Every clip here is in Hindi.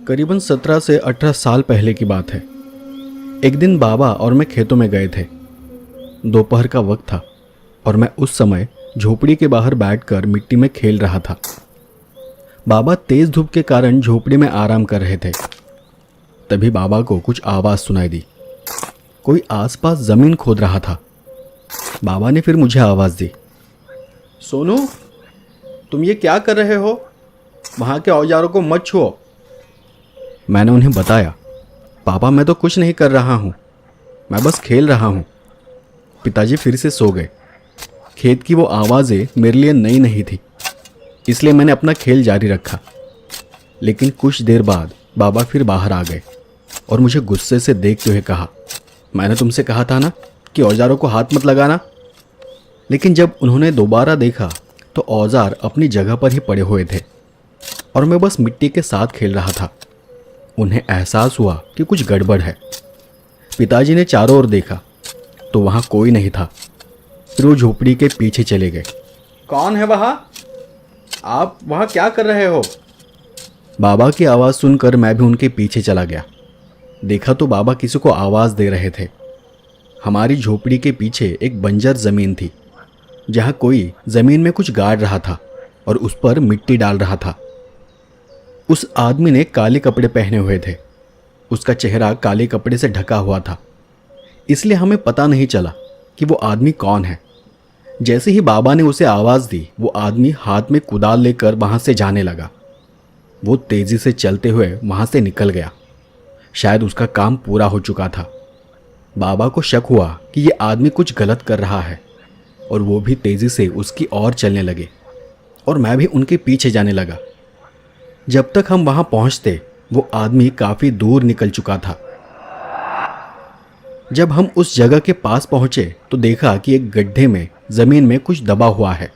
करीबन 17 से 18 साल पहले की बात है। एक दिन बाबा और मैं खेतों में गए थे। दोपहर का वक्त था और मैं उस समय झोपड़ी के बाहर बैठकर मिट्टी में खेल रहा था। बाबा तेज धूप के कारण झोपड़ी में आराम कर रहे थे। तभी बाबा को कुछ आवाज़ सुनाई दी। कोई आसपास ज़मीन खोद रहा था। बाबा ने फिर मुझे आवाज़ दी, सोनू, तुम ये क्या कर रहे हो? वहाँ के औजारों को मत छुओ। मैंने उन्हें बताया, पापा मैं तो कुछ नहीं कर रहा हूँ, मैं बस खेल रहा हूँ। पिताजी फिर से सो गए। खेत की वो आवाज़ें मेरे लिए नई नहीं थी, इसलिए मैंने अपना खेल जारी रखा। लेकिन कुछ देर बाद बाबा फिर बाहर आ गए और मुझे गुस्से से देखते हुए कहा, मैंने तुमसे कहा था ना कि औजारों को हाथ मत लगाना। लेकिन जब उन्होंने दोबारा देखा तो औजार अपनी जगह पर ही पड़े हुए थे और मैं बस मिट्टी के साथ खेल रहा था। उन्हें एहसास हुआ कि कुछ गड़बड़ है। पिताजी ने चारों ओर देखा तो वहाँ कोई नहीं था। फिर वो झोपड़ी के पीछे चले गए। कौन है वहाँ? आप वहाँ क्या कर रहे हो? बाबा की आवाज़ सुनकर मैं भी उनके पीछे चला गया। देखा तो बाबा किसी को आवाज़ दे रहे थे। हमारी झोपड़ी के पीछे एक बंजर ज़मीन थी, जहाँ कोई ज़मीन में कुछ गाड़ रहा था और उस पर मिट्टी डाल रहा था। उस आदमी ने काले कपड़े पहने हुए थे। उसका चेहरा काले कपड़े से ढका हुआ था, इसलिए हमें पता नहीं चला कि वो आदमी कौन है। जैसे ही बाबा ने उसे आवाज़ दी, वो आदमी हाथ में कुदाल लेकर वहाँ से जाने लगा। वो तेज़ी से चलते हुए वहाँ से निकल गया। शायद उसका काम पूरा हो चुका था। बाबा को शक हुआ कि ये आदमी कुछ गलत कर रहा है और वो भी तेज़ी से उसकी ओर चलने लगे और मैं भी उनके पीछे जाने लगा। जब तक हम वहाँ पहुँचते वो आदमी काफ़ी दूर निकल चुका था। जब हम उस जगह के पास पहुँचे तो देखा कि एक गड्ढे में ज़मीन में कुछ दबा हुआ है,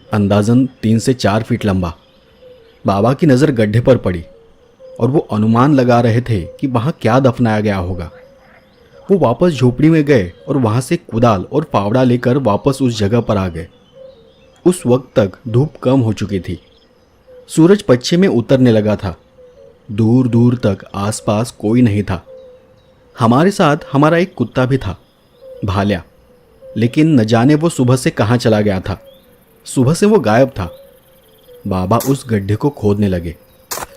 अंदाज़न 3 से 4 फीट लंबा। बाबा की नज़र गड्ढे पर पड़ी और वो अनुमान लगा रहे थे कि वहाँ क्या दफनाया गया होगा। वो वापस झोपड़ी में गए और वहाँ से कुदाल और फावड़ा लेकर वापस उस जगह पर आ गए। उस वक्त तक धूप कम हो चुकी थी। सूरज पश्चिम में उतरने लगा था। दूर दूर तक आसपास कोई नहीं था। हमारे साथ हमारा एक कुत्ता भी था, भाल्या, लेकिन न जाने वो सुबह से कहाँ चला गया था। सुबह से वो गायब था। बाबा उस गड्ढे को खोदने लगे।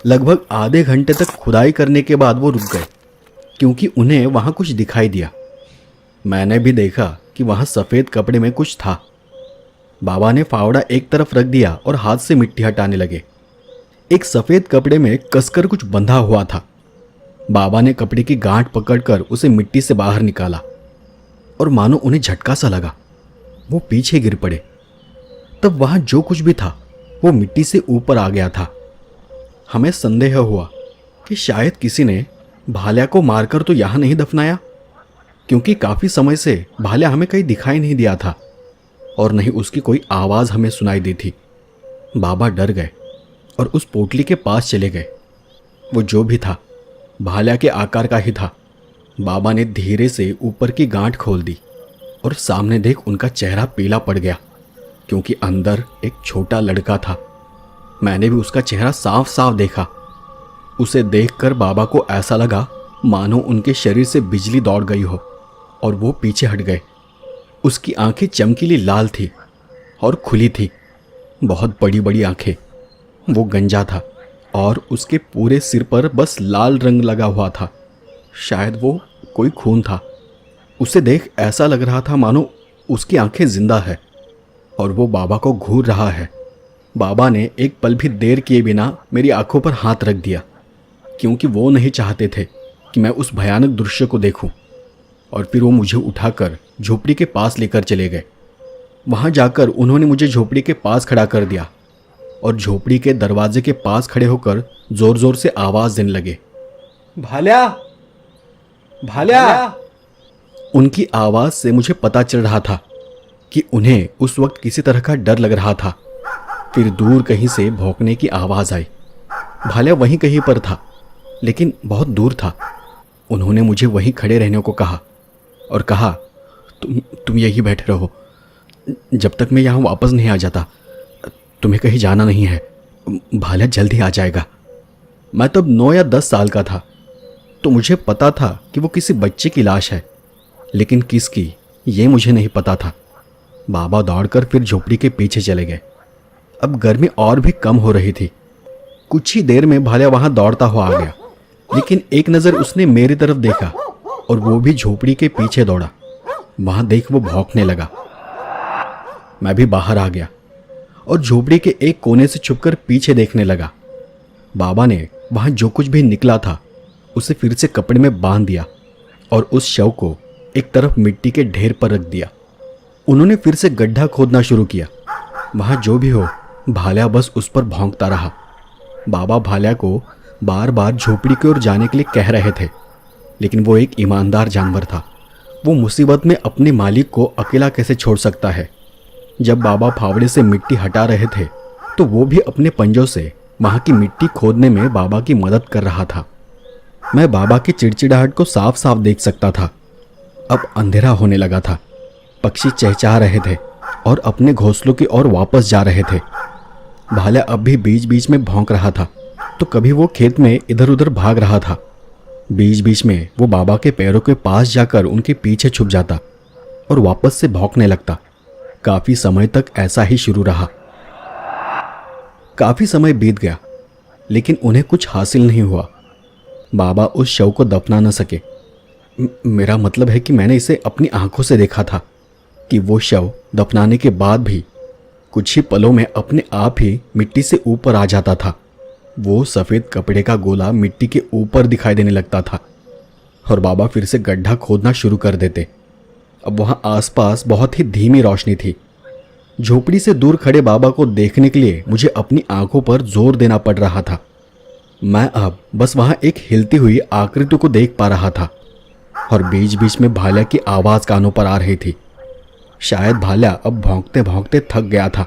लगभग आधे घंटे तक खुदाई करने के बाद वो रुक गए, क्योंकि उन्हें वहाँ कुछ दिखाई दिया। मैंने भी देखा कि वहाँ सफ़ेद कपड़े में कुछ था। बाबा ने फावड़ा एक तरफ रख दिया और हाथ से मिट्टी हटाने लगे। एक सफ़ेद कपड़े में कसकर कुछ बंधा हुआ था। बाबा ने कपड़े की गांठ पकड़कर उसे मिट्टी से बाहर निकाला और मानो उन्हें झटका सा लगा। वो पीछे गिर पड़े। तब वहाँ जो कुछ भी था वो मिट्टी से ऊपर आ गया था। हमें संदेह हुआ कि शायद किसी ने भाल्या को मारकर तो यहाँ नहीं दफनाया, क्योंकि काफ़ी समय से भाल्या हमें कहीं दिखाई नहीं दिया था और नहीं उसकी कोई आवाज़ हमें सुनाई दी थी। बाबा डर गए और उस पोटली के पास चले गए। वो जो भी था भाल्या के आकार का ही था। बाबा ने धीरे से ऊपर की गांठ खोल दी और सामने देख उनका चेहरा पीला पड़ गया, क्योंकि अंदर एक छोटा लड़का था। मैंने भी उसका चेहरा साफ साफ देखा। उसे देखकर बाबा को ऐसा लगा मानो उनके शरीर से बिजली दौड़ गई हो और वो पीछे हट गए। उसकी आंखें चमकीली लाल थी और खुली थी, बहुत बड़ी बड़ी आंखें। वो गंजा था और उसके पूरे सिर पर बस लाल रंग लगा हुआ था। शायद वो कोई खून था। उसे देख ऐसा लग रहा था मानो उसकी आंखें जिंदा है और वो बाबा को घूर रहा है। बाबा ने एक पल भी देर किए बिना मेरी आंखों पर हाथ रख दिया, क्योंकि वो नहीं चाहते थे कि मैं उस भयानक दृश्य को देखूं। और फिर वो मुझे उठाकर झोपड़ी के पास लेकर चले गए। वहाँ जाकर उन्होंने मुझे झोपड़ी के पास खड़ा कर दिया और झोपड़ी के दरवाजे के पास खड़े होकर जोर जोर से आवाज़ देने लगे, भाल्या, भाल्या। उनकी आवाज़ से मुझे पता चल रहा था कि उन्हें उस वक्त किसी तरह का डर लग रहा था। फिर दूर कहीं से भौंकने की आवाज़ आई। भाल्या वहीं कहीं पर था, लेकिन बहुत दूर था। उन्होंने मुझे वहीं खड़े रहने को कहा और कहा, तुम यहीं बैठे रहो जब तक मैं यहाँ वापस नहीं आ जाता। तुम्हें कहीं जाना नहीं है, भाल्या जल्दी आ जाएगा। मैं तब 9 या 10 साल का था, तो मुझे पता था कि वो किसी बच्चे की लाश है, लेकिन किसकी ये मुझे नहीं पता था। बाबा दौड़कर फिर झोपड़ी के पीछे चले गए। अब गर्मी और भी कम हो रही थी। कुछ ही देर में भाल्या वहां दौड़ता हुआ आ गया, लेकिन एक नज़र उसने मेरी तरफ देखा और वो भी झोपड़ी के पीछे दौड़ा। वहां देख वो भौंकने लगा। मैं भी बाहर आ गया और झोपड़ी के एक कोने से छुपकर पीछे देखने लगा। बाबा ने वहां जो कुछ भी निकला था उसे फिर से कपड़े में बांध दिया और उस शव को एक तरफ मिट्टी के ढेर पर रख दिया। उन्होंने फिर से गड्ढा खोदना शुरू किया। वहां जो भी हो, भाल्या बस उस पर भौंकता रहा। बाबा भाल्या को बार बार झोपड़ी की ओर जाने के लिए कह रहे थे, लेकिन वो एक ईमानदार जानवर था। वो मुसीबत में अपने मालिक को अकेला कैसे छोड़ सकता है। जब बाबा फावड़े से मिट्टी हटा रहे थे तो वो भी अपने पंजों से वहां की मिट्टी खोदने में बाबा की मदद कर रहा था। मैं बाबा की चिड़चिड़ाहट को साफ साफ देख सकता था। अब अंधेरा होने लगा था। पक्षी चहचहा रहे थे और अपने घोंसलों की ओर वापस जा रहे थे। भाल्या अब भी बीच बीच में भौंक रहा था, तो कभी वो खेत में इधर उधर भाग रहा था। बीच बीच में वो बाबा के पैरों के पास जाकर उनके पीछे छुप जाता और वापस से भौंकने लगता। काफी समय तक ऐसा ही शुरू रहा। काफी समय बीत गया, लेकिन उन्हें कुछ हासिल नहीं हुआ। बाबा उस शव को दफना न सके। मेरा मतलब है कि मैंने इसे अपनी आंखों से देखा था कि वो शव दफनाने के बाद भी कुछ ही पलों में अपने आप ही मिट्टी से ऊपर आ जाता था। वो सफ़ेद कपड़े का गोला मिट्टी के ऊपर दिखाई देने लगता था और बाबा फिर से गड्ढा खोदना शुरू कर देते। अब वहाँ आसपास बहुत ही धीमी रोशनी थी। झोपड़ी से दूर खड़े बाबा को देखने के लिए मुझे अपनी आंखों पर जोर देना पड़ रहा था। मैं अब बस वहाँ एक हिलती हुई आकृति को देख पा रहा था और बीच बीच में भाल्या की आवाज़ कानों पर आ रही थी। शायद भाल्या अब भौंकते भौंकते थक गया था,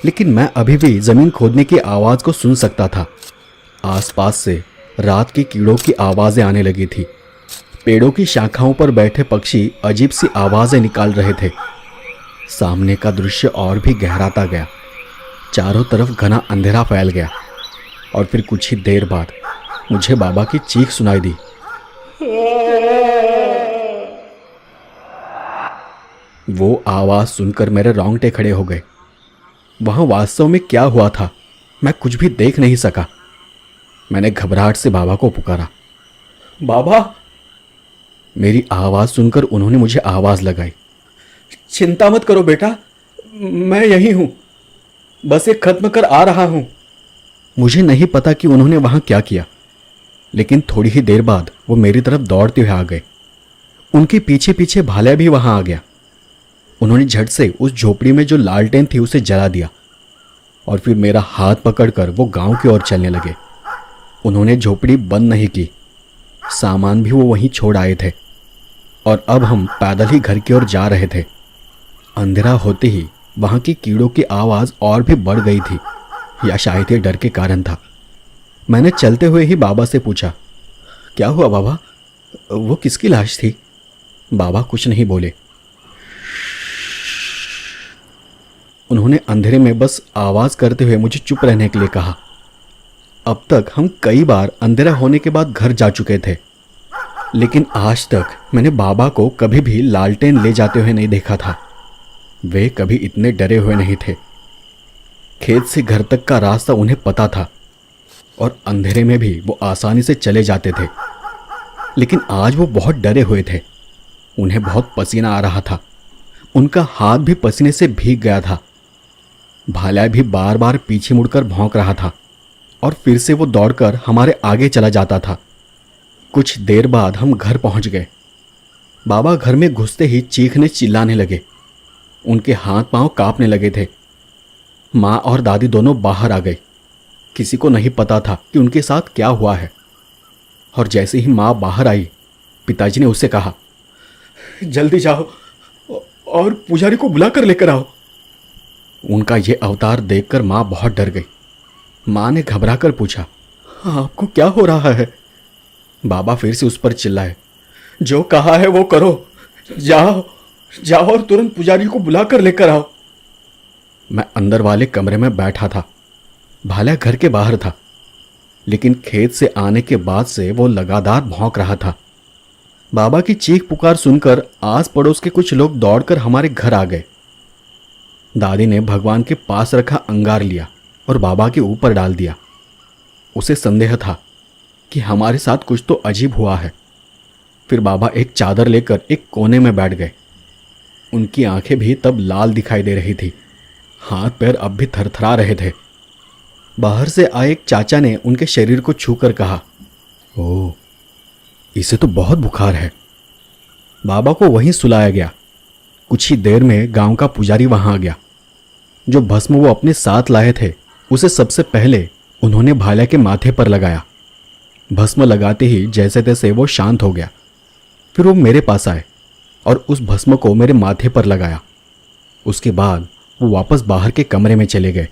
लेकिन मैं अभी भी ज़मीन खोदने की आवाज़ को सुन सकता था। आसपास से रात के कीड़ों की आवाज़ें आने लगी थी। पेड़ों की शाखाओं पर बैठे पक्षी अजीब सी आवाज़ें निकाल रहे थे। सामने का दृश्य और भी गहराता गया। चारों तरफ घना अंधेरा फैल गया और फिर कुछ ही देर बाद मुझे बाबा की चीख सुनाई दी। वो आवाज़ सुनकर मेरे रोंगटे खड़े हो गए। वहाँ वास्तव में क्या हुआ था मैं कुछ भी देख नहीं सका। मैंने घबराहट से बाबा को पुकारा, बाबा। मेरी आवाज़ सुनकर उन्होंने मुझे आवाज़ लगाई, चिंता मत करो बेटा, मैं यहीं हूँ, बस एक खत्म कर आ रहा हूँ। मुझे नहीं पता कि उन्होंने वहाँ क्या किया, लेकिन थोड़ी ही देर बाद वो मेरी तरफ दौड़ते हुए आ गए। उनके पीछे पीछे भाल्या भी वहाँ आ गया। उन्होंने झट से उस झोपड़ी में जो लालटेन थी उसे जला दिया और फिर मेरा हाथ पकड़कर वो गांव की ओर चलने लगे। उन्होंने झोपड़ी बंद नहीं की, सामान भी वो वहीं छोड़ आए थे और अब हम पैदल ही घर की ओर जा रहे थे। अंधेरा होते ही वहाँ की कीड़ों की आवाज़ और भी बढ़ गई थी, या शायद ये डर के कारण था। मैंने चलते हुए ही बाबा से पूछा, क्या हुआ बाबा, वो किसकी लाश थी? बाबा कुछ नहीं बोले। उन्होंने अंधेरे में बस आवाज़ करते हुए मुझे चुप रहने के लिए कहा। अब तक हम कई बार अंधेरा होने के बाद घर जा चुके थे, लेकिन आज तक मैंने बाबा को कभी भी लालटेन ले जाते हुए नहीं देखा था। वे कभी इतने डरे हुए नहीं थे। खेत से घर तक का रास्ता उन्हें पता था और अंधेरे में भी वो आसानी से चले जाते थे, लेकिन आज वो बहुत डरे हुए थे। उन्हें बहुत पसीना आ रहा था। उनका हाथ भी पसीने से भीग गया था। भाल्या भी बार बार पीछे मुड़कर भौंक रहा था और फिर से वो दौड़कर हमारे आगे चला जाता था। कुछ देर बाद हम घर पहुंच गए। बाबा घर में घुसते ही चीखने चिल्लाने लगे। उनके हाथ पांव कांपने लगे थे। माँ और दादी दोनों बाहर आ गई। किसी को नहीं पता था कि उनके साथ क्या हुआ है। और जैसे ही माँ बाहर आई, पिताजी ने उसे कहा, जल्दी जाओ और पुजारी को बुला कर लेकर आओ। उनका ये अवतार देखकर माँ बहुत डर गई। माँ ने घबरा कर पूछा, आपको क्या हो रहा है? बाबा फिर से उस पर चिल्लाए, जो कहा है वो करो, जाओ जाओ और तुरंत पुजारी को बुला कर लेकर आओ। मैं अंदर वाले कमरे में बैठा था। भाल्या घर के बाहर था। लेकिन खेत से आने के बाद से वो लगातार भौंक रहा था। बाबा की चीख पुकार सुनकर आस पड़ोस के कुछ लोग दौड़कर हमारे घर आ गए। दादी ने भगवान के पास रखा अंगार लिया और बाबा के ऊपर डाल दिया। उसे संदेह था कि हमारे साथ कुछ तो अजीब हुआ है। फिर बाबा एक चादर लेकर एक कोने में बैठ गए। उनकी आंखें भी तब लाल दिखाई दे रही थी, हाथ पैर अब भी थरथरा रहे थे। बाहर से आए एक चाचा ने उनके शरीर को छूकर कहा, ओह, इसे तो बहुत बुखार है। बाबा को वहीं सुलाया गया। कुछ ही देर में गांव का पुजारी वहां आ गया। जो भस्म वो अपने साथ लाए थे उसे सबसे पहले उन्होंने भाल्या के माथे पर लगाया। भस्म लगाते ही जैसे तैसे वो शांत हो गया। फिर वो मेरे पास आए और उस भस्म को मेरे माथे पर लगाया। उसके बाद वो वापस बाहर के कमरे में चले गए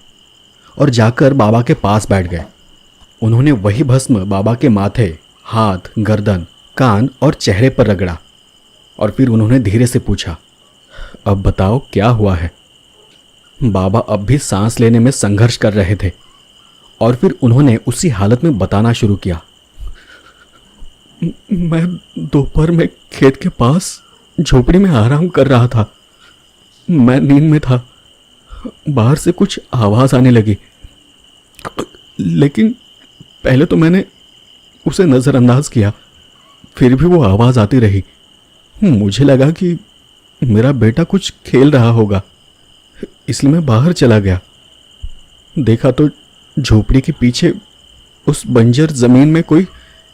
और जाकर बाबा के पास बैठ गए। उन्होंने वही भस्म बाबा के माथे, हाथ, गर्दन, कान और चेहरे पर रगड़ा और फिर उन्होंने धीरे से पूछा, अब बताओ क्या हुआ है। बाबा अब भी सांस लेने में संघर्ष कर रहे थे और फिर उन्होंने उसी हालत में बताना शुरू किया, मैं दोपहर में खेत के पास झोपड़ी में आराम कर रहा था। मैं नींद में था। बाहर से कुछ आवाज आने लगी, लेकिन पहले तो मैंने उसे नज़रअंदाज किया। फिर भी वो आवाज़ आती रही। मुझे लगा कि मेरा बेटा कुछ खेल रहा होगा, इसलिए मैं बाहर चला गया। देखा तो झोपड़ी के पीछे उस बंजर ज़मीन में कोई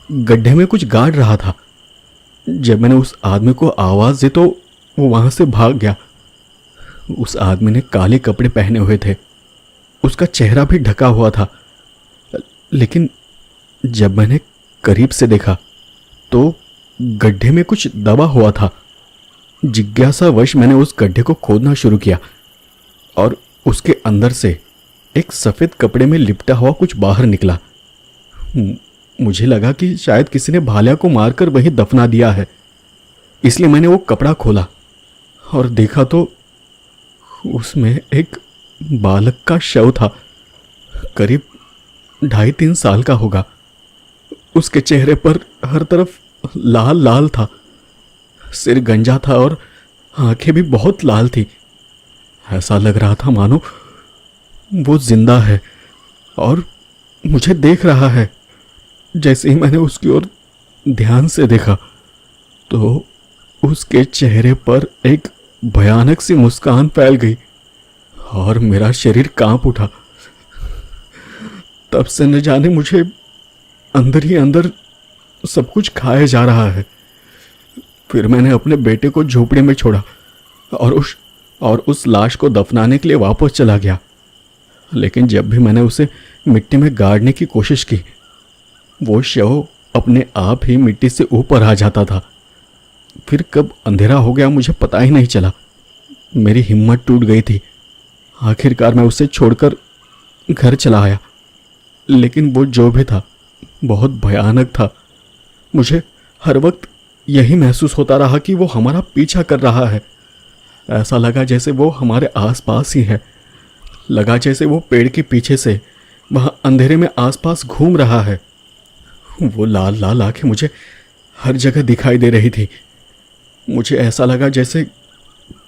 गड्ढे में कुछ गाड़ रहा था। जब मैंने उस आदमी को आवाज़ दी तो वो वहाँ से भाग गया। उस आदमी ने काले कपड़े पहने हुए थे। उसका चेहरा भी ढका हुआ था। लेकिन जब मैंने करीब से देखा तो गड्ढे में कुछ दबा हुआ था। जिज्ञासावश मैंने उस गड्ढे को खोदना शुरू किया और उसके अंदर से एक सफ़ेद कपड़े में लिपटा हुआ कुछ बाहर निकला। मुझे लगा कि शायद किसी ने भाल्या को मारकर वहीं दफना दिया है, इसलिए मैंने वो कपड़ा खोला और देखा तो उसमें एक बालक का शव था। करीब 2.5-3 साल का होगा। उसके चेहरे पर हर तरफ लाल लाल था। सिर गंजा था और आंखें भी बहुत लाल थी। ऐसा लग रहा था मानो वो जिंदा है और मुझे देख रहा है। जैसे ही मैंने उसकी ओर ध्यान से देखा तो उसके चेहरे पर एक भयानक सी मुस्कान फैल गई और मेरा शरीर कांप उठा। तब से न जाने मुझे अंदर ही अंदर सब कुछ खाया जा रहा है। फिर मैंने अपने बेटे को झोपड़ी में छोड़ा और उस लाश को दफनाने के लिए वापस चला गया। लेकिन जब भी मैंने उसे मिट्टी में गाड़ने की कोशिश की, वो शव अपने आप ही मिट्टी से ऊपर आ जाता था। फिर कब अंधेरा हो गया मुझे पता ही नहीं चला। मेरी हिम्मत टूट गई थी। आखिरकार मैं उसे छोड़कर घर चला आया। लेकिन वो जो भी था बहुत भयानक था। मुझे हर वक्त यही महसूस होता रहा कि वो हमारा पीछा कर रहा है। ऐसा लगा जैसे वो हमारे आसपास ही है। लगा जैसे वो पेड़ के पीछे से वहाँ अंधेरे में आसपास घूम रहा है। वो लाल लाल आंखें मुझे हर जगह दिखाई दे रही थी। मुझे ऐसा लगा जैसे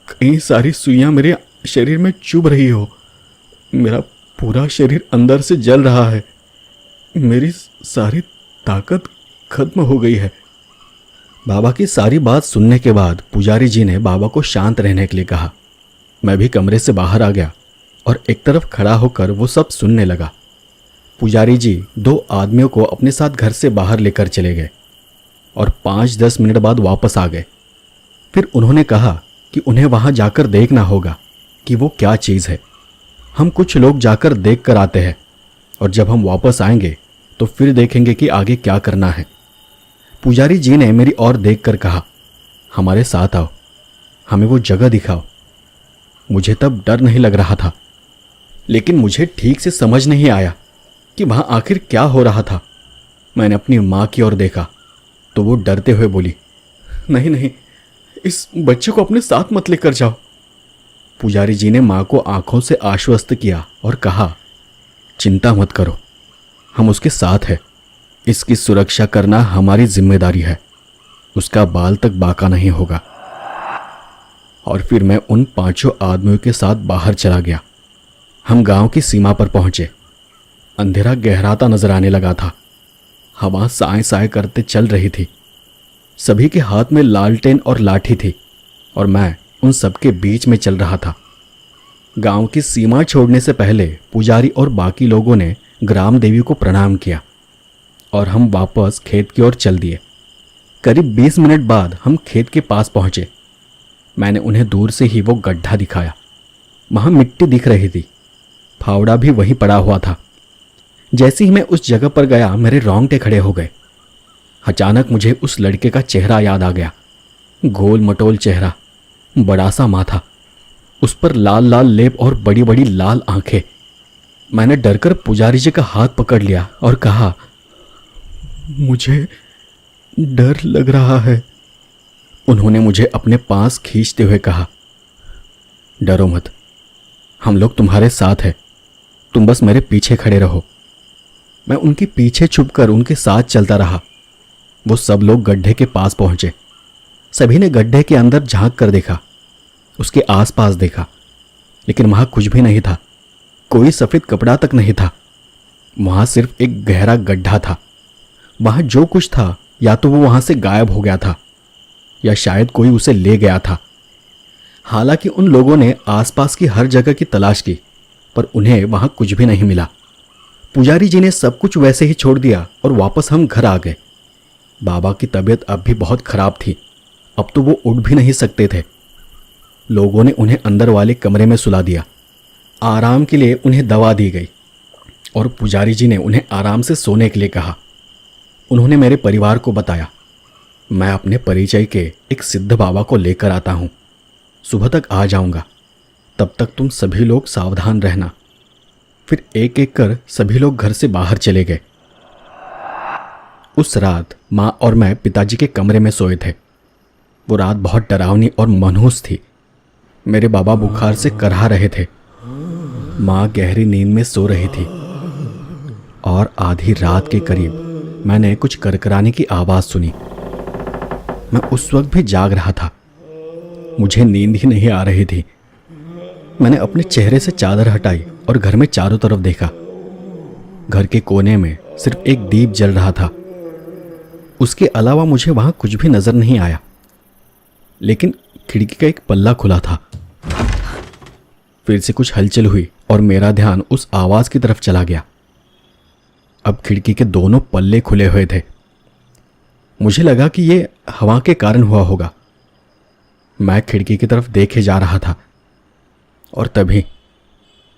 कई सारी सुइयां मेरे शरीर में चुभ रही हो। मेरा पूरा शरीर अंदर से जल रहा है। मेरी सारी ताकत खत्म हो गई है। बाबा की सारी बात सुनने के बाद पुजारी जी ने बाबा को शांत रहने के लिए कहा। मैं भी कमरे से बाहर आ गया और एक तरफ खड़ा होकर वो सब सुनने लगा। पुजारी जी 2 आदमियों को अपने साथ घर से बाहर लेकर चले गए और 5-10 मिनट बाद वापस आ गए। फिर उन्होंने कहा कि उन्हें वहां जाकर देखना होगा कि वो क्या चीज़ है। हम कुछ लोग जाकर देख कर आते हैं और जब हम वापस आएंगे तो फिर देखेंगे कि आगे क्या करना है। पुजारी जी ने मेरी ओर देखकर कहा, हमारे साथ आओ, हमें वो जगह दिखाओ। मुझे तब डर नहीं लग रहा था, लेकिन मुझे ठीक से समझ नहीं आया कि वहां आखिर क्या हो रहा था। मैंने अपनी माँ की ओर देखा तो वो डरते हुए बोली, नहीं नहीं, इस बच्चे को अपने साथ मत लेकर जाओ। पुजारी जी ने माँ को आंखों से आश्वस्त किया और कहा, चिंता मत करो, हम उसके साथ हैं। इसकी सुरक्षा करना हमारी जिम्मेदारी है। उसका बाल तक बाका नहीं होगा। और फिर मैं उन 5 आदमियों के साथ बाहर चला गया। हम गांव की सीमा पर पहुंचे। अंधेरा गहराता नजर आने लगा था। हवा साए साए करते चल रही थी। सभी के हाथ में लालटेन और लाठी थी और मैं उन सबके बीच में चल रहा था। गांव की सीमा छोड़ने से पहले पुजारी और बाकी लोगों ने ग्राम देवी को प्रणाम किया और हम वापस खेत की ओर चल दिए। करीब 20 मिनट बाद हम खेत के पास पहुंचे। मैंने उन्हें दूर से ही वो गड्ढा दिखाया। वहां मिट्टी दिख रही थी। फावड़ा भी वहीं पड़ा हुआ था। जैसे ही मैं उस जगह पर गया मेरे रोंगटे खड़े हो गए। अचानक मुझे उस लड़के का चेहरा याद आ गया। गोल मटोल चेहरा, बड़ा सा माथा, उस पर लाल लाल लेप और बड़ी बड़ी लाल आंखें। मैंने डरकर पुजारी जी का हाथ पकड़ लिया और कहा, मुझे डर लग रहा है। उन्होंने मुझे अपने पास खींचते हुए कहा, डरो मत, हम लोग तुम्हारे साथ हैं। तुम बस मेरे पीछे खड़े रहो। मैं उनके पीछे छुपकर उनके साथ चलता रहा। वो सब लोग गड्ढे के पास पहुंचे। सभी ने गड्ढे के अंदर झांक कर देखा, उसके आसपास देखा, लेकिन वहां कुछ भी नहीं था। कोई सफेद कपड़ा तक नहीं था। वहां सिर्फ एक गहरा गड्ढा था। वहां जो कुछ था या तो वो वहां से गायब हो गया था या शायद कोई उसे ले गया था। हालांकि उन लोगों ने आसपास की हर जगह की तलाश की, पर उन्हें वहां कुछ भी नहीं मिला। पुजारी जी ने सब कुछ वैसे ही छोड़ दिया और वापस हम घर आ गए। बाबा की तबीयत अब भी बहुत खराब थी। अब तो वो उठ भी नहीं सकते थे। लोगों ने उन्हें अंदर वाले कमरे में सुला दिया। आराम के लिए उन्हें दवा दी गई और पुजारी जी ने उन्हें आराम से सोने के लिए कहा। उन्होंने मेरे परिवार को बताया, मैं अपने परिचय के एक सिद्ध बाबा को लेकर आता हूं। सुबह तक आ जाऊंगा। तब तक तुम सभी लोग सावधान रहना। फिर एक एक कर सभी लोग घर से बाहर चले गए। उस रात माँ और मैं पिताजी के कमरे में सोए थे। वो रात बहुत डरावनी और मनहूस थी। मेरे बाबा बुखार से करहा रहे थे। माँ गहरी नींद में सो रही थी और आधी रात के करीब मैंने कुछ करकराने की आवाज़ सुनी। मैं उस वक्त भी जाग रहा था। मुझे नींद ही नहीं आ रही थी। मैंने अपने चेहरे से चादर हटाई और घर में चारों तरफ देखा। घर के कोने में सिर्फ एक दीप जल रहा था। उसके अलावा मुझे वहां कुछ भी नजर नहीं आया। लेकिन खिड़की का एक पल्ला खुला था। फिर से कुछ हलचल हुई और मेरा ध्यान उस आवाज की तरफ चला गया। अब खिड़की के दोनों पल्ले खुले हुए थे। मुझे लगा कि यह हवा के कारण हुआ होगा। मैं खिड़की की तरफ देखे जा रहा था और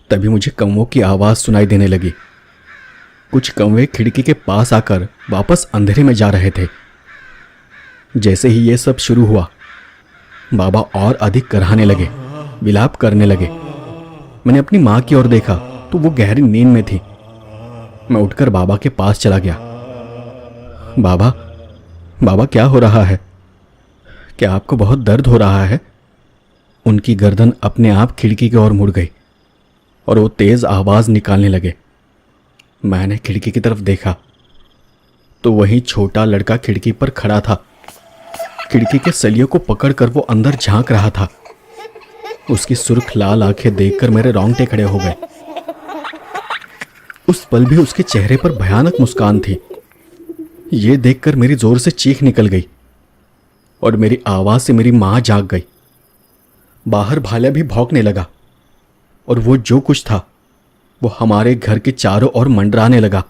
तभी मुझे कौवों की आवाज सुनाई देने लगी। कुछ कौवे खिड़की के पास आकर वापस अंधेरे में जा रहे थे। जैसे ही यह सब शुरू हुआ, बाबा और अधिक कराहने लगे, विलाप करने लगे। मैंने अपनी माँ की ओर देखा तो वो गहरी नींद में थी। मैं उठकर बाबा के पास चला गया। बाबा क्या हो रहा है? क्या आपको बहुत दर्द हो रहा है? उनकी गर्दन अपने आप खिड़की की ओर मुड़ गई और वो तेज आवाज निकालने लगे। मैंने खिड़की की तरफ देखा तो वही छोटा लड़का खिड़की पर खड़ा था। खिड़की के सलियों को पकड़कर वो अंदर झांक रहा था। उसकी सुर्ख लाल आंखें देखकर मेरे रोंगटे खड़े हो गए। उस पल भी उसके चेहरे पर भयानक मुस्कान थी। ये देखकर मेरी जोर से चीख निकल गई और मेरी आवाज से मेरी मां जाग गई। बाहर भाला भी भौंकने लगा और वो जो कुछ था वो हमारे घर के चारों ओर मंडराने लगा।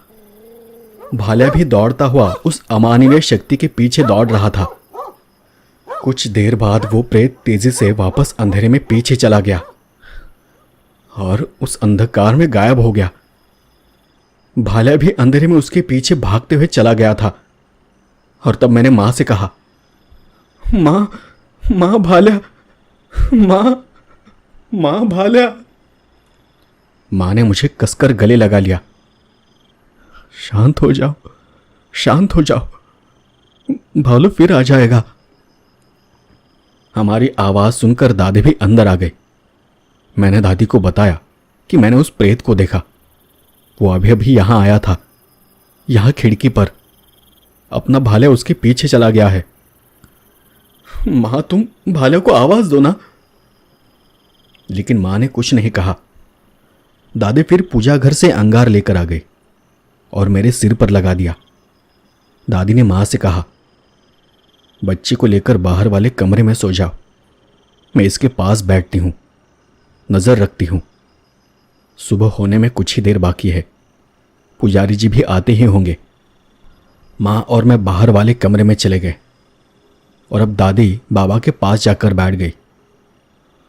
भाला भी दौड़ता हुआ उस अमानवीय शक्ति के पीछे दौड़ रहा था। कुछ देर बाद वो प्रेत तेजी से वापस अंधेरे में पीछे चला गया और उस अंधकार में गायब हो गया। भाला भी अंधेरे में उसके पीछे भागते हुए चला गया था। और तब मैंने मां से कहा, मां भाला, मां भाला। मां ने मुझे कसकर गले लगा लिया। शांत हो जाओ, भालू फिर आ जाएगा। हमारी आवाज सुनकर दादी भी अंदर आ गई। मैंने दादी को बताया कि मैंने उस प्रेत को देखा। वो अभी अभी यहां आया था यहाँ खिड़की पर। अपना भाले उसके पीछे चला गया है। माँ, तुम भाले को आवाज दो ना। लेकिन माँ ने कुछ नहीं कहा। दादी फिर पूजा घर से अंगार लेकर आ गई और मेरे सिर पर लगा दिया। दादी ने माँ से कहा, बच्ची को लेकर बाहर वाले कमरे में सो जाओ, मैं इसके पास बैठती हूँ, नज़र रखती हूँ। सुबह होने में कुछ ही देर बाकी है, पुजारी जी भी आते ही होंगे। माँ और मैं बाहर वाले कमरे में चले गए और अब दादी बाबा के पास जाकर बैठ गई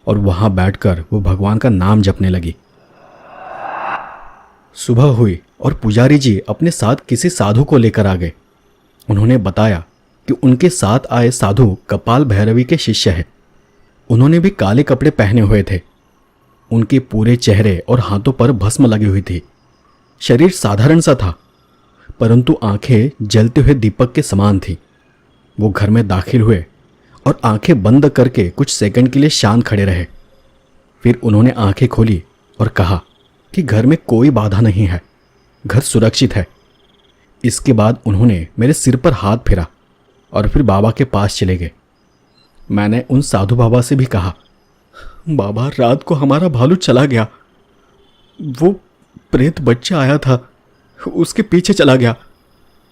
और वहाँ बैठकर वो भगवान का नाम जपने लगी। सुबह हुई और पुजारी जी अपने साथ किसी साधु को लेकर आ गए। उन्होंने बताया कि उनके साथ आए साधु कपाल भैरवी के शिष्य हैं। उन्होंने भी काले कपड़े पहने हुए थे। उनके पूरे चेहरे और हाथों पर भस्म लगी हुई थी। शरीर साधारण सा था, परंतु आंखें जलते हुए दीपक के समान थी। वो घर में दाखिल हुए और आंखें बंद करके कुछ सेकंड के लिए शांत खड़े रहे। फिर उन्होंने आंखें खोली और कहा कि घर में कोई बाधा नहीं है, घर सुरक्षित है। इसके बाद उन्होंने मेरे सिर पर हाथ फेरा और फिर बाबा के पास चले गए। मैंने उन साधु बाबा से भी कहा, बाबा, रात को हमारा भालू चला गया। वो प्रेत बच्चा आया था, उसके पीछे चला गया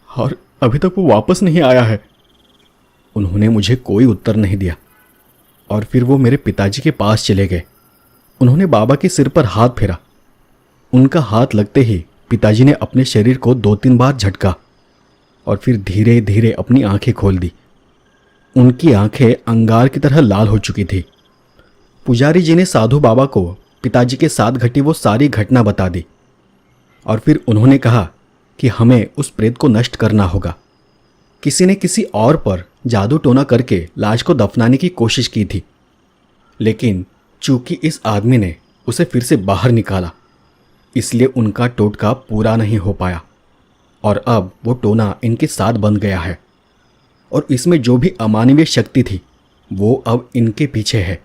और अभी तक वो वापस नहीं आया है। उन्होंने मुझे कोई उत्तर नहीं दिया और फिर वो मेरे पिताजी के पास चले गए। उन्होंने बाबा के सिर पर हाथ फेरा। उनका हाथ लगते ही पिताजी ने अपने शरीर को 2-3 बार झटका और फिर धीरे धीरे अपनी आंखें खोल दी। उनकी आंखें अंगार की तरह लाल हो चुकी थी। पुजारी जी ने साधु बाबा को पिताजी के साथ घटी वो सारी घटना बता दी और फिर उन्होंने कहा कि हमें उस प्रेत को नष्ट करना होगा। किसी ने किसी और पर जादू टोना करके लाश को दफनाने की कोशिश की थी, लेकिन चूंकि इस आदमी ने उसे फिर से बाहर निकाला, इसलिए उनका टोटका पूरा नहीं हो पाया और अब वो टोना इनके साथ बंध गया है और इसमें जो भी अमानवीय शक्ति थी वो अब इनके पीछे है।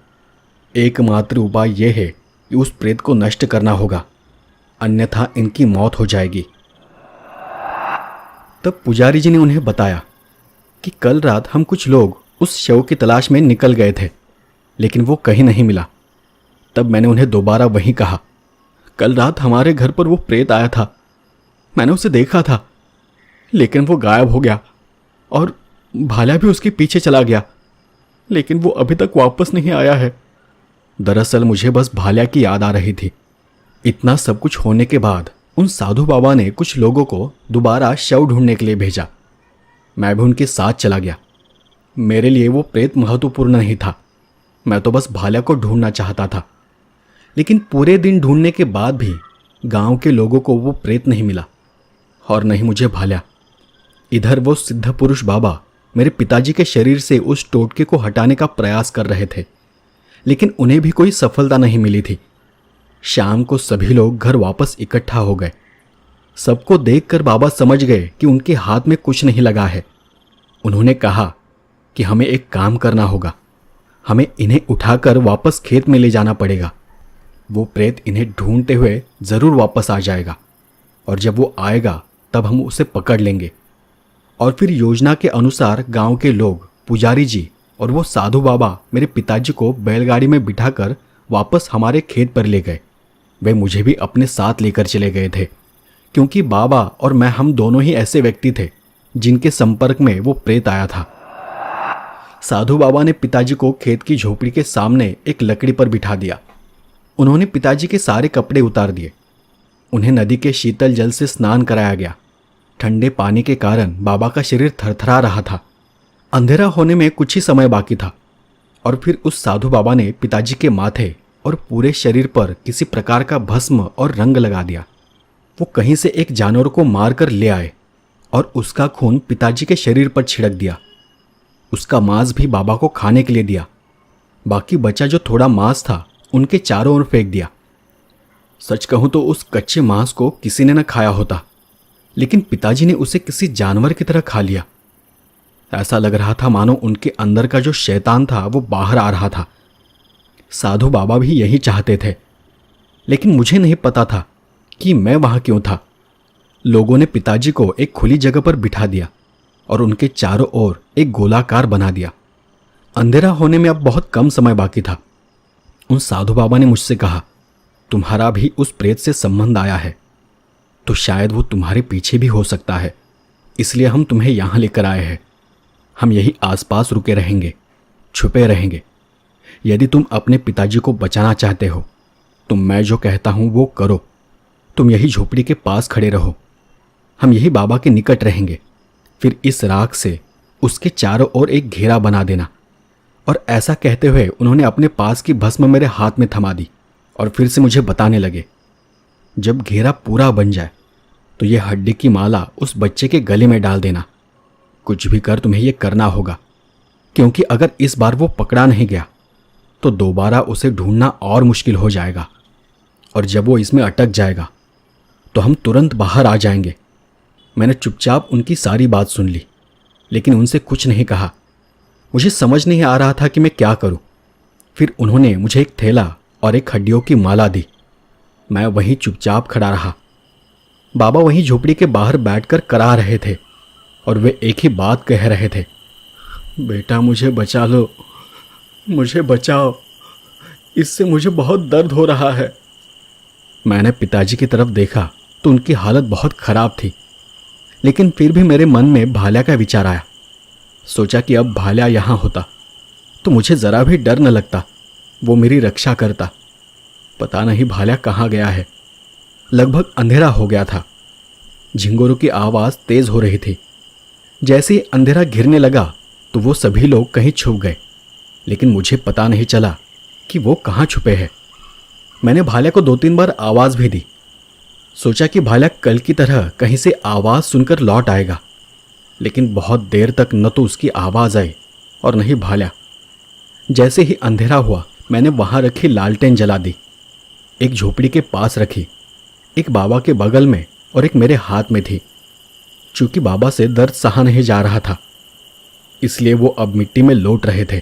एकमात्र उपाय यह है कि उस प्रेत को नष्ट करना होगा, अन्यथा इनकी मौत हो जाएगी। तब पुजारी जी ने उन्हें बताया कि कल रात हम कुछ लोग उस शव की तलाश में निकल गए थे, लेकिन वो कहीं नहीं मिला। तब मैंने उन्हें दोबारा वही कहा, कल रात हमारे घर पर वो प्रेत आया था, मैंने उसे देखा था, लेकिन वो गायब हो गया और भाला भी उसके पीछे चला गया, लेकिन वो अभी तक वापस नहीं आया है। दरअसल मुझे बस भाल्या की याद आ रही थी। इतना सब कुछ होने के बाद उन साधु बाबा ने कुछ लोगों को दोबारा शव ढूंढने के लिए भेजा। मैं भी उनके साथ चला गया। मेरे लिए वो प्रेत महत्वपूर्ण नहीं था, मैं तो बस भाल्या को ढूंढना चाहता था। लेकिन पूरे दिन ढूंढने के बाद भी गांव के लोगों को वो प्रेत नहीं मिला और नहीं मुझे भाल्या। इधर वो सिद्ध पुरुष बाबा मेरे पिताजी के शरीर से उस टोटके को हटाने का प्रयास कर रहे थे, लेकिन उन्हें भी कोई सफलता नहीं मिली थी। शाम को सभी लोग घर वापस इकट्ठा हो गए। सबको देखकर बाबा समझ गए कि उनके हाथ में कुछ नहीं लगा है। उन्होंने कहा कि हमें एक काम करना होगा, हमें इन्हें उठाकर वापस खेत में ले जाना पड़ेगा। वो प्रेत इन्हें ढूंढते हुए जरूर वापस आ जाएगा और जब वो आएगा तब हम उसे पकड़ लेंगे। और फिर योजना के अनुसार गांव के लोग, पुजारी जी और वो साधु बाबा मेरे पिताजी को बैलगाड़ी में बिठाकर वापस हमारे खेत पर ले गए। वे मुझे भी अपने साथ लेकर चले गए थे, क्योंकि बाबा और मैं हम दोनों ही ऐसे व्यक्ति थे जिनके संपर्क में वो प्रेत आया था। साधु बाबा ने पिताजी को खेत की झोपड़ी के सामने एक लकड़ी पर बिठा दिया। उन्होंने पिताजी के सारे कपड़े उतार दिए। उन्हें नदी के शीतल जल से स्नान कराया गया। ठंडे पानी के कारण बाबा का शरीर थरथरा रहा था। अंधेरा होने में कुछ ही समय बाकी था और फिर उस साधु बाबा ने पिताजी के माथे और पूरे शरीर पर किसी प्रकार का भस्म और रंग लगा दिया। वो कहीं से एक जानवर को मारकर ले आए और उसका खून पिताजी के शरीर पर छिड़क दिया। उसका मांस भी बाबा को खाने के लिए दिया। बाकी बचा जो थोड़ा मांस था उनके चारों ओर फेंक दिया। सच कहूं तो उस कच्चे मांस को किसी ने न खाया होता, लेकिन पिताजी ने उसे किसी जानवर की तरह खा लिया। ऐसा लग रहा था मानो उनके अंदर का जो शैतान था वो बाहर आ रहा था। साधु बाबा भी यही चाहते थे, लेकिन मुझे नहीं पता था कि मैं वहां क्यों था। लोगों ने पिताजी को एक खुली जगह पर बिठा दिया और उनके चारों ओर एक गोलाकार बना दिया। अंधेरा होने में अब बहुत कम समय बाकी था। उन साधु बाबा ने मुझसे कहा, तुम्हारा भी उस प्रेत से संबंध आया है, तो शायद वो तुम्हारे पीछे भी हो सकता है, इसलिए हम तुम्हें यहाँ लेकर आए हैं। हम यही आसपास रुके रहेंगे, छुपे रहेंगे। यदि तुम अपने पिताजी को बचाना चाहते हो तो मैं जो कहता हूँ वो करो। तुम यही झोपड़ी के पास खड़े रहो, हम यही बाबा के निकट रहेंगे। फिर इस राख से उसके चारों ओर एक घेरा बना देना। और ऐसा कहते हुए उन्होंने अपने पास की भस्म मेरे हाथ में थमा दी और फिर से मुझे बताने लगे, जब घेरा पूरा बन जाए तो ये हड्डी की माला उस बच्चे के गले में डाल देना। कुछ भी कर तुम्हें ये करना होगा, क्योंकि अगर इस बार वो पकड़ा नहीं गया तो दोबारा उसे ढूंढना और मुश्किल हो जाएगा, और जब वो इसमें अटक जाएगा तो हम तुरंत बाहर आ जाएंगे। मैंने चुपचाप उनकी सारी बात सुन ली, लेकिन उनसे कुछ नहीं कहा। मुझे समझ नहीं आ रहा था कि मैं क्या करूं। फिर उन्होंने मुझे एक थैला और एक हड्डियों की माला दी। मैं वहीं चुपचाप खड़ा रहा। बाबा वहीं झोपड़ी के बाहर बैठकर करा रहे थे और वे एक ही बात कह रहे थे, बेटा मुझे बचा लो, मुझे बचाओ, इससे मुझे बहुत दर्द हो रहा है। मैंने पिताजी की तरफ देखा तो उनकी हालत बहुत खराब थी, लेकिन फिर भी मेरे मन में भाल्या का विचार आया। सोचा कि अब भाल्या यहाँ होता तो मुझे ज़रा भी डर न लगता, वो मेरी रक्षा करता। पता नहीं भाल्या कहाँ गया है। लगभग अंधेरा हो गया था। झिंगुरों की आवाज़ तेज़ हो रही थी। जैसे ही अंधेरा घिरने लगा तो वो सभी लोग कहीं छुप गए, लेकिन मुझे पता नहीं चला कि वो कहाँ छुपे हैं। मैंने भाल्या को 2-3 बार आवाज़ भी दी। सोचा कि भाल्या कल की तरह कहीं से आवाज़ सुनकर लौट आएगा, लेकिन बहुत देर तक न तो उसकी आवाज़ आई और न ही भाल्या। जैसे ही अंधेरा हुआ मैंने वहाँ रखी लालटेन जला दी। एक झोपड़ी के पास रखी, एक बाबा के बगल में और एक मेरे हाथ में थी। चूंकि बाबा से दर्द सहा नहीं जा रहा था, इसलिए वो अब मिट्टी में लौट रहे थे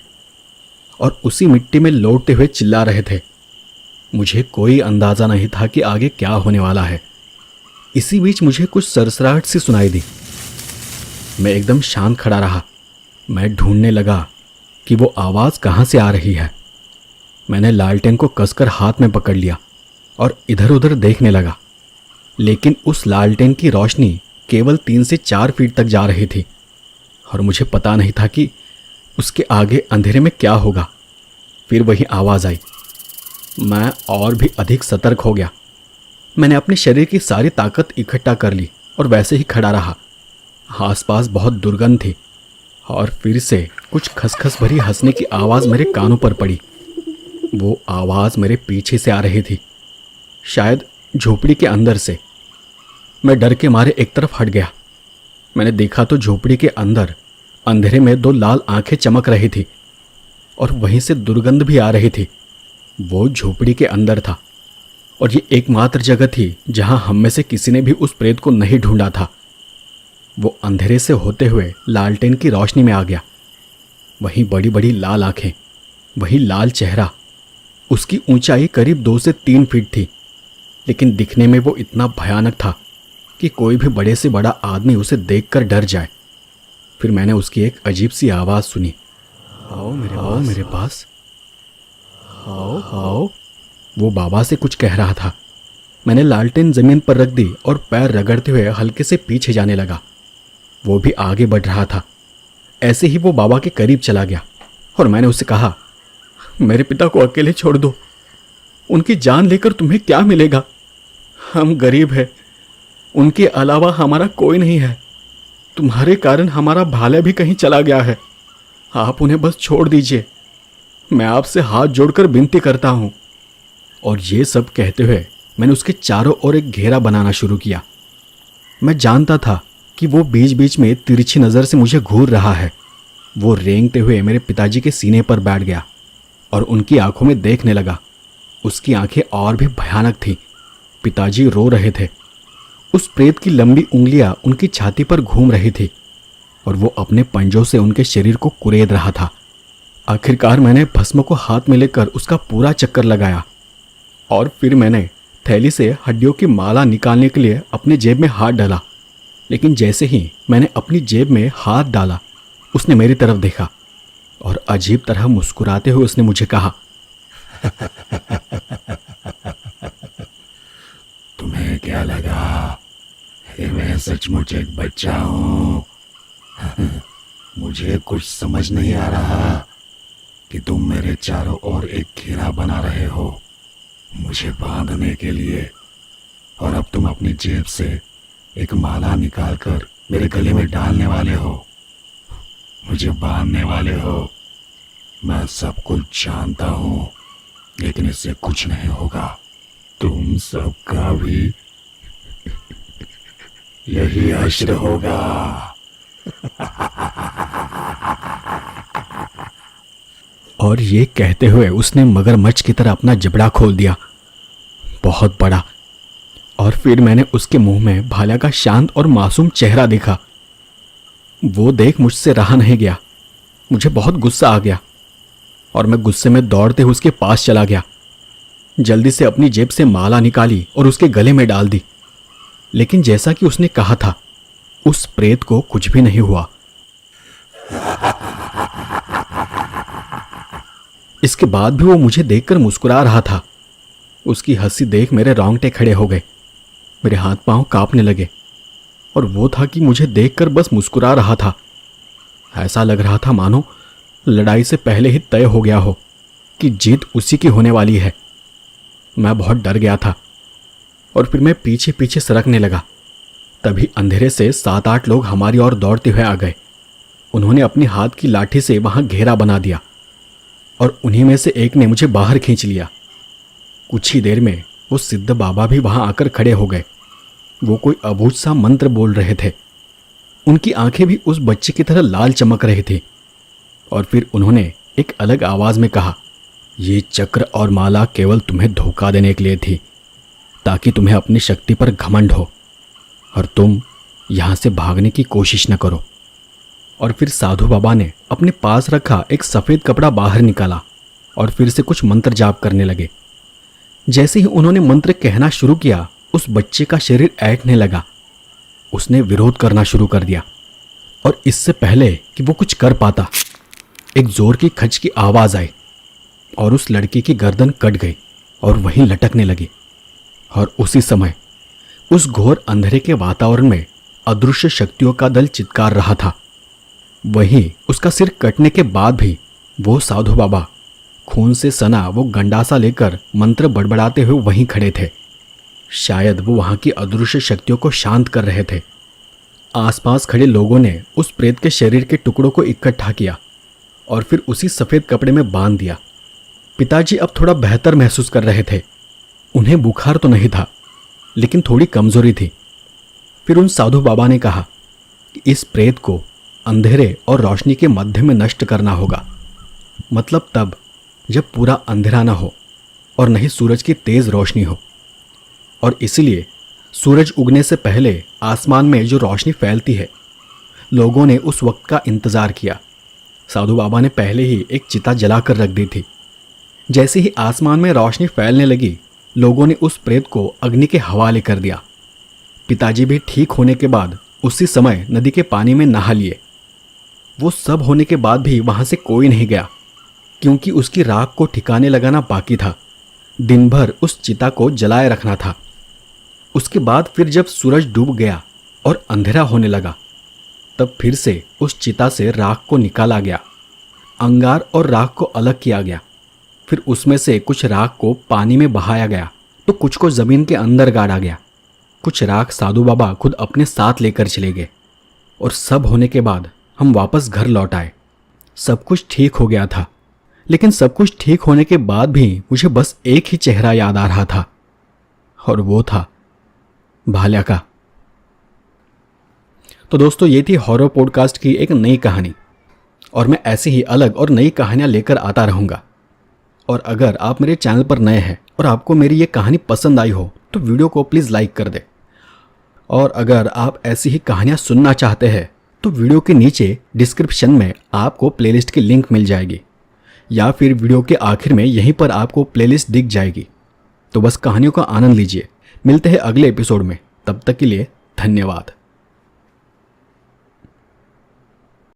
और उसी मिट्टी में लौटते हुए चिल्ला रहे थे। मुझे कोई अंदाज़ा नहीं था कि आगे क्या होने वाला है। इसी बीच मुझे कुछ सरसराहट सी सुनाई दी। मैं एकदम शांत खड़ा रहा। मैं ढूंढने लगा कि वो आवाज़ कहाँ से आ रही है। मैंने लालटेन को कसकर हाथ में पकड़ लिया और इधर उधर देखने लगा, लेकिन उस लालटेन की रोशनी केवल 3 से 4 फीट तक जा रही थी और मुझे पता नहीं था कि उसके आगे अंधेरे में क्या होगा। फिर वही आवाज़ आई। मैं और भी अधिक सतर्क हो गया। मैंने अपने शरीर की सारी ताकत इकट्ठा कर ली और वैसे ही खड़ा रहा। आसपास बहुत दुर्गंध थी और फिर से कुछ खसखस भरी हंसने की आवाज़ मेरे कानों पर पड़ी। वो आवाज़ मेरे पीछे से आ रही थी, शायद झोपड़ी के अंदर से। मैं डर के मारे एक तरफ हट गया। मैंने देखा तो झोपड़ी के अंदर अंधेरे में 2 लाल आंखें चमक रही थी और वहीं से दुर्गंध भी आ रही थी। वो झोपड़ी के अंदर था और ये एकमात्र जगह थी जहां हम में से किसी ने भी उस प्रेत को नहीं ढूंढा था। वो अंधेरे से होते हुए लालटेन की रोशनी में आ गया। वही बड़ी बड़ी लाल आंखें, वही लाल चेहरा। उसकी ऊंचाई करीब 2 से 3 फीट थी, लेकिन दिखने में वो इतना भयानक था कि कोई भी बड़े से बड़ा आदमी उसे देखकर डर जाए। फिर मैंने उसकी एक अजीब सी आवाज़ सुनी, आओ मेरे पास, आओ आओ। वो बाबा से कुछ कह रहा था। मैंने लालटेन ज़मीन पर रख दी और पैर रगड़ते हुए हल्के से पीछे जाने लगा। वो भी आगे बढ़ रहा था। ऐसे ही वो बाबा के करीब चला गया और मैंने उससे कहा, मेरे पिता को अकेले छोड़ दो, उनकी जान लेकर तुम्हें क्या मिलेगा? हम गरीब हैं, उनके अलावा हमारा कोई नहीं है। तुम्हारे कारण हमारा भाला भी कहीं चला गया है। आप उन्हें बस छोड़ दीजिए, मैं आपसे हाथ जोड़कर विनती करता हूँ। और ये सब कहते हुए मैंने उसके चारों ओर एक घेरा बनाना शुरू किया। मैं जानता था कि वो बीच बीच में तिरछी नज़र से मुझे घूर रहा है। वो रेंगते हुए मेरे पिताजी के सीने पर बैठ गया और उनकी आंखों में देखने लगा। उसकी आंखें और भी भयानक थीं। पिताजी रो रहे थे। उस प्रेत की लंबी उंगलियां उनकी छाती पर घूम रही थी और वो अपने पंजों से उनके शरीर को कुरेद रहा था। आखिरकार मैंने भस्म को हाथ में लेकर उसका पूरा चक्कर लगाया और फिर मैंने थैली से हड्डियों की माला निकालने के लिए अपने जेब में हाथ डाला, लेकिन जैसे ही मैंने अपनी जेब में हाथ डाला उसने मेरी तरफ देखा और अजीब तरह मुस्कुराते हुए उसने मुझे कहा, तुम्हें क्या लगा कि मैं सचमुच एक बच्चा हूँ? मुझे कुछ समझ नहीं आ रहा कि तुम मेरे चारों ओर एक घेरा बना रहे हो मुझे बांधने के लिए, और अब तुम अपनी जेब से एक माला निकालकर मेरे गले में डालने वाले हो, मुझे बांधने वाले हो। मैं सब कुछ जानता हूँ, लेकिन इससे कुछ नहीं होगा। तुम सबका भी यही हश्र होगा। और ये कहते हुए उसने मगरमच्छ की तरह अपना जबड़ा खोल दिया, बहुत बड़ा। और फिर मैंने उसके मुंह में भाला का शांत और मासूम चेहरा देखा। वो देख मुझसे रहा नहीं गया, मुझे बहुत गुस्सा आ गया और मैं गुस्से में दौड़ते हुए उसके पास चला गया। जल्दी से अपनी जेब से माला निकाली और उसके गले में डाल दी, लेकिन जैसा कि उसने कहा था उस प्रेत को कुछ भी नहीं हुआ। इसके बाद भी वो मुझे देखकर मुस्कुरा रहा था। उसकी हंसी देख मेरे रोंगटे खड़े हो गए, मेरे हाथ पांव कांपने लगे और वो था कि मुझे देखकर बस मुस्कुरा रहा था। ऐसा लग रहा था मानो लड़ाई से पहले ही तय हो गया हो कि जीत उसी की होने वाली है। मैं बहुत डर गया था और फिर मैं पीछे पीछे सरकने लगा। तभी अंधेरे से 7-8 लोग हमारी ओर दौड़ते हुए आ गए। उन्होंने अपनी हाथ की लाठी से वहां घेरा बना दिया और उन्हीं में से एक ने मुझे बाहर खींच लिया। कुछ ही देर में वो सिद्ध बाबा भी वहां आकर खड़े हो गए। वो कोई अबूझ सा मंत्र बोल रहे थे। उनकी आंखें भी उस बच्चे की तरह लाल चमक रही थी। और फिर उन्होंने एक अलग आवाज में कहा, ये चक्र और माला केवल तुम्हें धोखा देने के लिए थी, ताकि तुम्हें अपनी शक्ति पर घमंड हो और तुम यहां से भागने की कोशिश न करो। और फिर साधु बाबा ने अपने पास रखा एक सफेद कपड़ा बाहर निकाला और फिर से कुछ मंत्र जाप करने लगे। जैसे ही उन्होंने मंत्र कहना शुरू किया, उस बच्चे का शरीर ऐंठने लगा। उसने विरोध करना शुरू कर दिया और इससे पहले कि वो कुछ कर पाता, एक जोर की खच की आवाज आई और उस लड़के की गर्दन कट गई और वहीं लटकने लगी। और उसी समय उस घोर अंधेरे के वातावरण में अदृश्य शक्तियों का दल चित्कार रहा था। वहीं उसका सिर कटने के बाद भी वो साधु बाबा खून से सना वो गंडासा लेकर मंत्र बड़बड़ाते हुए वहीं खड़े थे। शायद वो वहां की अदृश्य शक्तियों को शांत कर रहे थे। आसपास खड़े लोगों ने उस प्रेत के शरीर के टुकड़ों को इकट्ठा किया और फिर उसी सफेद कपड़े में बांध दिया। पिताजी अब थोड़ा बेहतर महसूस कर रहे थे। उन्हें बुखार तो नहीं था, लेकिन थोड़ी कमजोरी थी। फिर उन साधु बाबा ने कहा कि इस प्रेत को अंधेरे और रोशनी के मध्य में नष्ट करना होगा, मतलब तब जब पूरा अंधेरा ना हो और नहीं सूरज की तेज रोशनी हो। और इसलिए सूरज उगने से पहले आसमान में जो रोशनी फैलती है, लोगों ने उस वक्त का इंतजार किया। साधु बाबा ने पहले ही एक चिता जलाकर रख दी थी। जैसे ही आसमान में रोशनी फैलने लगी, लोगों ने उस प्रेत को अग्नि के हवाले कर दिया। पिताजी भी ठीक होने के बाद उसी समय नदी के पानी में नहा लिए। वो सब होने के बाद भी वहां से कोई नहीं गया, क्योंकि उसकी राख को ठिकाने लगाना बाकी था। दिन भर उस चिता को जलाए रखना था। उसके बाद फिर जब सूरज डूब गया और अंधेरा होने लगा, तब फिर से उस चिता से राख को निकाला गया। अंगार और राख को अलग किया गया। फिर उसमें से कुछ राख को पानी में बहाया गया, तो कुछ को जमीन के अंदर गाड़ा गया। कुछ राख साधु बाबा खुद अपने साथ लेकर चले गए। और सब होने के बाद हम वापस घर लौट आए। सब कुछ ठीक हो गया था, लेकिन सब कुछ ठीक होने के बाद भी मुझे बस एक ही चेहरा याद आ रहा था, और वो था भाल्या का। तो दोस्तों, ये थी हॉरर पॉडकास्ट की एक नई कहानी, और मैं ऐसी ही अलग और नई कहानियां लेकर आता रहूंगा। और अगर आप मेरे चैनल पर नए हैं और आपको मेरी ये कहानी पसंद आई हो, तो वीडियो को प्लीज़ लाइक कर दे। और अगर आप ऐसी ही कहानियां सुनना चाहते हैं, तो वीडियो के नीचे डिस्क्रिप्शन में आपको प्लेलिस्ट की लिंक मिल जाएगी, या फिर वीडियो के आखिर में यहीं पर आपको प्लेलिस्ट दिख जाएगी। तो बस कहानियों का आनंद लीजिए। मिलते हैं अगले एपिसोड में, तब तक के लिए धन्यवाद।